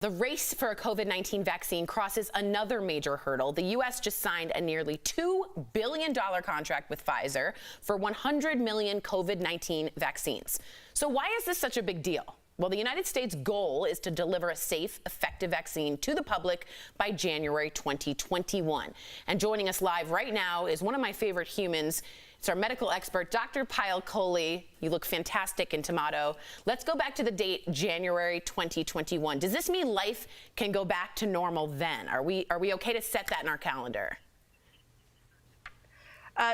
The race for a COVID-19 vaccine crosses another major hurdle. The U.S. just signed a nearly $2 billion contract with Pfizer for 100 million COVID-19 vaccines. So why is this such a big deal? Well, the United States' goal is to deliver a safe, effective vaccine to the public by January 2021. And joining us live right now is one of my favorite humans. It's our medical expert, Dr. Kohli. You look fantastic in tomato. Let's go back to the date, January 2021. Does this mean life can go back to normal then? Are we okay to set that in our calendar?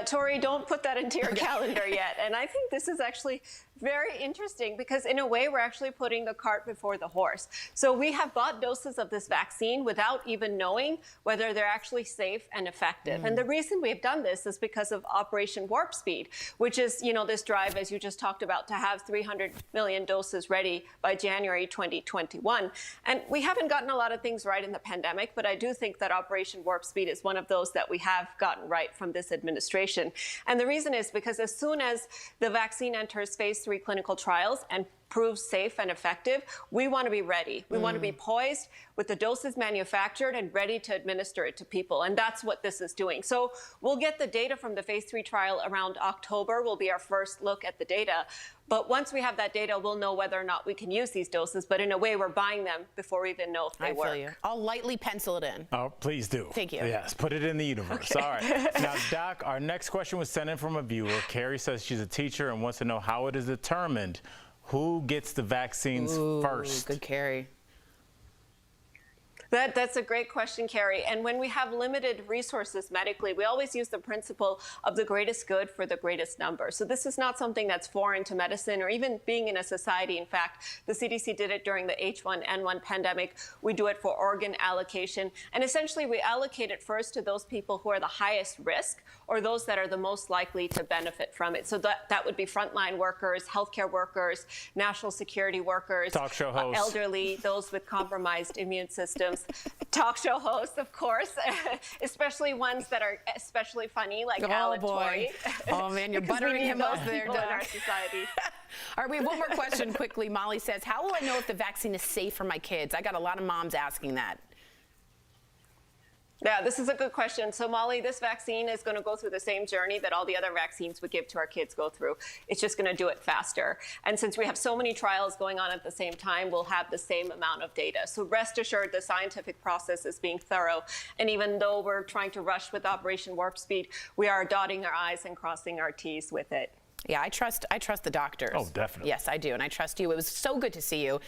Tori, don't put that into your calendar yet. And I think this is actually very interesting because in a way, we're actually putting the cart before the horse. So we have bought doses of this vaccine without even knowing whether they're actually safe and effective. And the reason we've done this is because of Operation Warp Speed, which is, this drive, as you just talked about, to have 300 million doses ready by January 2021. And we haven't gotten a lot of things right in the pandemic, but I do think that Operation Warp Speed is one of those that we have gotten right from this administration. And the reason is because as soon as the vaccine enters phase 3 clinical trials and proves safe and effective, we want to be ready. We want to be poised with the doses manufactured and ready to administer it to people. And that's what this is doing. So we'll get the data from the phase 3 trial around October, will be our first look at the data. But once we have that data, we'll know whether or not we can use these doses. But in a way, we're buying them before we even know if they work. I feel you. I'll lightly pencil it in. Oh, please do. Thank you. Yes, put it in the universe. Okay. All right. Now, Doc, our next question was sent in from a viewer. Carrie says she's a teacher and wants to know how it is determined who gets the vaccines first. Good, Carrie. That's a great question, Carrie. And when we have limited resources medically, we always use the principle of the greatest good for the greatest number. So this is not something that's foreign to medicine or even being in a society. In fact, the CDC did it during the H1N1 pandemic. We do it for organ allocation. And essentially, we allocate it first to those people who are the highest risk or those that are the most likely to benefit from it. So that would be frontline workers, healthcare workers, national security workers, talk show hosts, elderly, those with compromised immune systems. Talk show hosts, of course, especially ones that are especially funny, like Alan Tori. Oh, man, you're buttering him up there, in our society. All right, we have one more question quickly. Molly says, how will I know if the vaccine is safe for my kids? I got a lot of moms asking that. Yeah, this is a good question. So, Molly, this vaccine is going to go through the same journey that all the other vaccines we give to our kids go through. It's just going to do it faster. And since we have so many trials going on at the same time, we'll have the same amount of data. So rest assured, the scientific process is being thorough. And even though we're trying to rush with Operation Warp Speed, we are dotting our I's and crossing our T's with it. Yeah, I trust the doctors. Oh, definitely. Yes, I do. And I trust you. It was so good to see you.